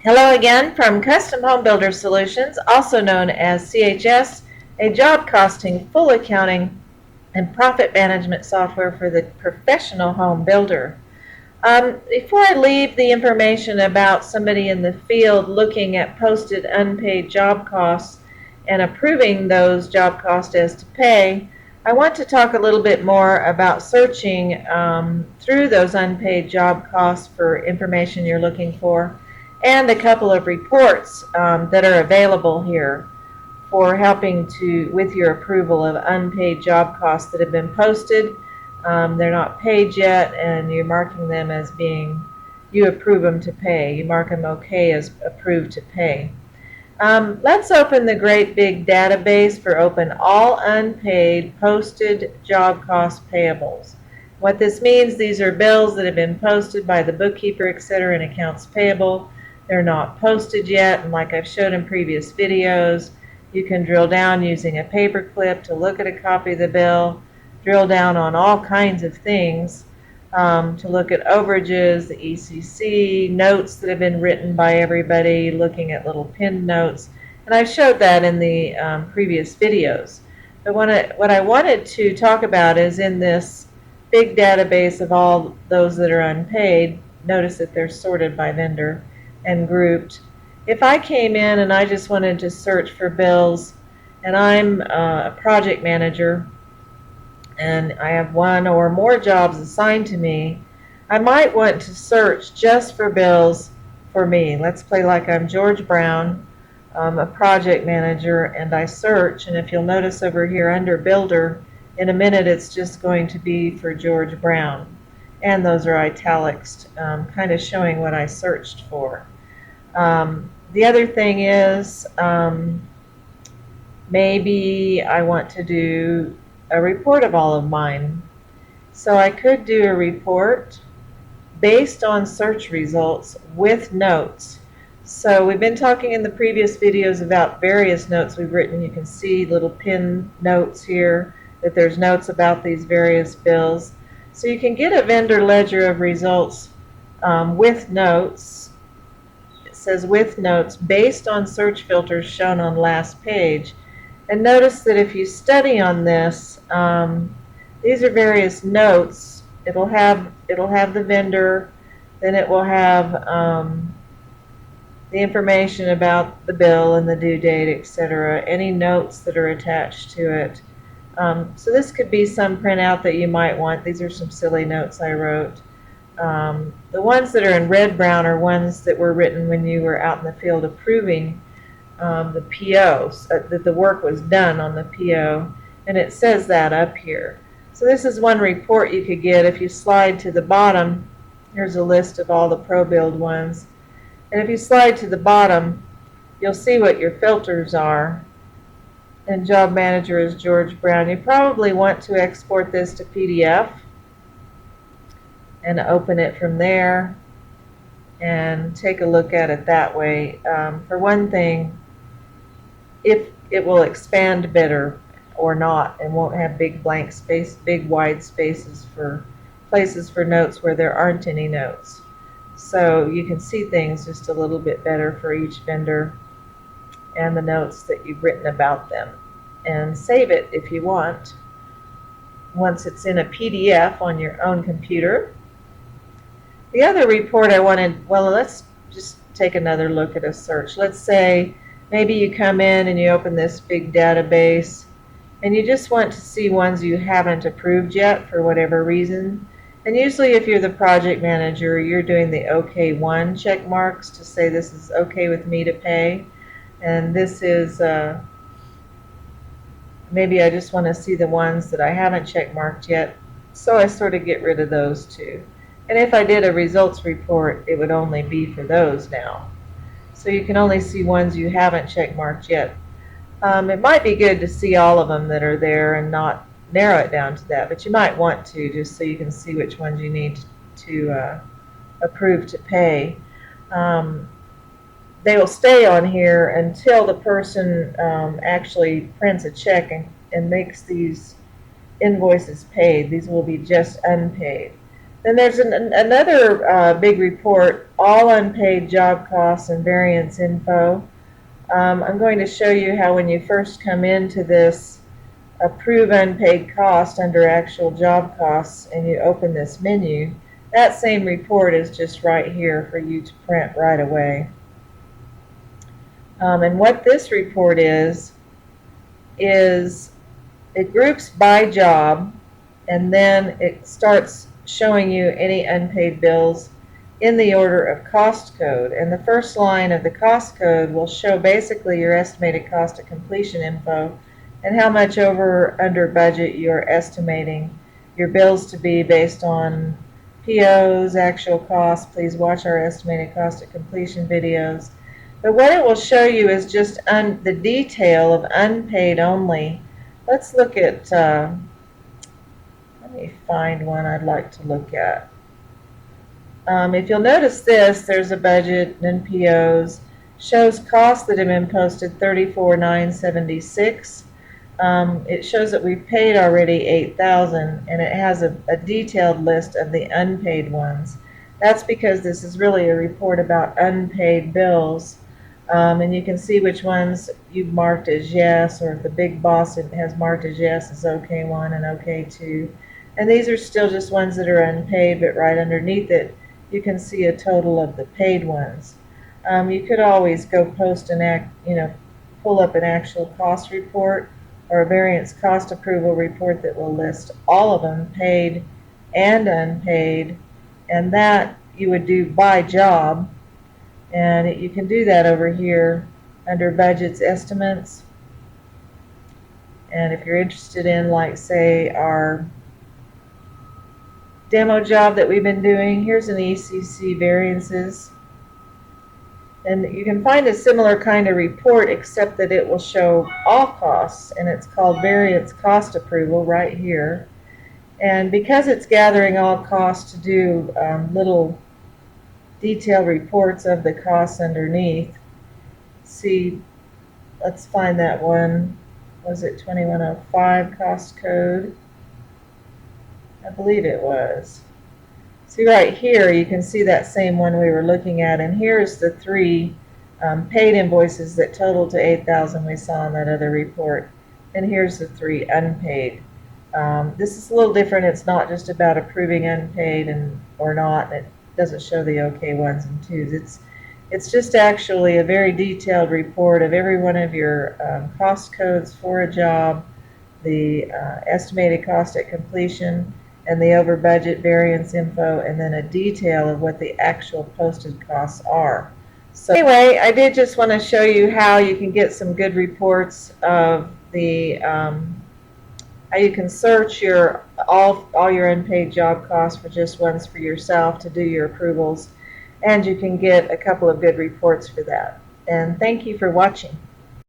Hello again from Custom Home Builder Solutions, also known as CHS, a job costing, full accounting, and profit management software for the professional home builder. Before I leave the information about somebody in the field looking at posted unpaid job costs and approving those job costs as to pay, I want to talk a little bit more about searching through those unpaid job costs for information you're looking for, and a couple of reports that are available here for helping with your approval of unpaid job costs that have been posted. They're not paid yet, and you're marking them as being, you approve them to pay. You mark them okay as approved to pay. Let's open the great big database for open all unpaid posted job cost payables. What this means, these are bills that have been posted by the bookkeeper, etc., in accounts payable. They're not posted yet, and like I've showed in previous videos, you can drill down using a paper clip to look at a copy of the bill, drill down on all kinds of things, to look at overages, the ECC, notes that have been written by everybody, looking at little pinned notes, and I've showed that in the previous videos. But what I wanted to talk about is in this big database of all those that are unpaid, notice that they're sorted by vendor and grouped. If I came in and I just wanted to search for bills, and I'm a project manager, and I have one or more jobs assigned to me, I might want to search just for bills for me. Let's play like I'm George Brown, a project manager, and I search, and if you'll notice over here under Builder, in a minute it's just going to be for George Brown. And those are italics, kind of showing what I searched for. The other thing is, maybe I want to do a report of all of mine. So I could do a report based on search results with notes. So we've been talking in the previous videos about various notes we've written. You can see little pin notes here that there's notes about these various bills. So you can get a vendor ledger of results with notes. It says with notes based on search filters shown on last page. And notice that if you study on this, these are various notes. It'll have the vendor, then it will have the information about the bill and the due date, etc. Any notes that are attached to it. So this could be some printout that you might want. These are some silly notes I wrote. The ones that are in red brown are ones that were written when you were out in the field approving the PO, that the work was done on the PO, and it says that up here. So this is one report you could get. If you slide to the bottom, here's a list of all the ProBuild ones, and if you slide to the bottom, you'll see what your filters are, and job manager is George Brown. You probably want to export this to PDF and open it from there and take a look at it that way. For one thing, if it will expand better or not, and won't have big blank space, big wide spaces for places for notes where there aren't any notes. So you can see things just a little bit better for each vendor and the notes that you've written about them. And save it if you want once it's in a PDF on your own computer. The other report I wanted, well, let's just take another look at a search. Let's say maybe you come in and you open this big database and you just want to see ones you haven't approved yet for whatever reason. And usually if you're the project manager, you're doing the OK1 check marks to say this is okay with me to pay. And this is, maybe I just want to see the ones that I haven't check marked yet. So I sort of get rid of those too. And if I did a results report, it would only be for those now. So you can only see ones you haven't check marked yet. It might be good to see all of them that are there and not narrow it down to that, but you might want to, just so you can see which ones you need to approve to pay. They will stay on here until the person actually prints a check and makes these invoices paid. These will be just unpaid. Then there's another big report, all unpaid job costs and variance info. I'm going to show you how when you first come into this approve unpaid cost under actual job costs and you open this menu, that same report is just right here for you to print right away. And what this report is it groups by job, and then it starts showing you any unpaid bills in the order of cost code. And the first line of the cost code will show basically your estimated cost of completion info and how much over under budget you're estimating your bills to be based on POs, actual costs. Please watch our estimated cost of completion videos. But what it will show you is just the detail of unpaid only. Let's look at, let me find one I'd like to look at. If you'll notice this, there's a budget and POs, shows costs that have been posted $34,976. It shows that we've paid already $8,000, and it has a detailed list of the unpaid ones. That's because this is really a report about unpaid bills. And you can see which ones you've marked as yes, or if the big boss has marked as yes, is OK1 and OK2. And these are still just ones that are unpaid, but right underneath it, you can see a total of the paid ones. You could always go post pull up an actual cost report or a variance cost approval report that will list all of them, paid and unpaid, and that you would do by job. And you can do that over here under budgets estimates. And if you're interested in, like, say, our demo job that we've been doing, here's an ECC variances. And you can find a similar kind of report, except that it will show all costs, and it's called variance cost approval right here. And because it's gathering all costs to do little detailed reports of the costs underneath. See, let's find that one. Was it 2105 cost code? I believe it was. See right here, you can see that same one we were looking at, and here's the three paid invoices that total to $8,000 we saw in that other report, and here's the three unpaid. This is a little different. It's not just about approving unpaid or not. It doesn't show the OK 1s and 2s. It's just actually a very detailed report of every one of your cost codes for a job, the estimated cost at completion, and the over budget variance info, and then a detail of what the actual posted costs are. So anyway, I did just want to show you how you can get some good reports of the how you can search all your unpaid job costs for just ones for yourself to do your approvals, and you can get a couple of good reports for that. And thank you for watching.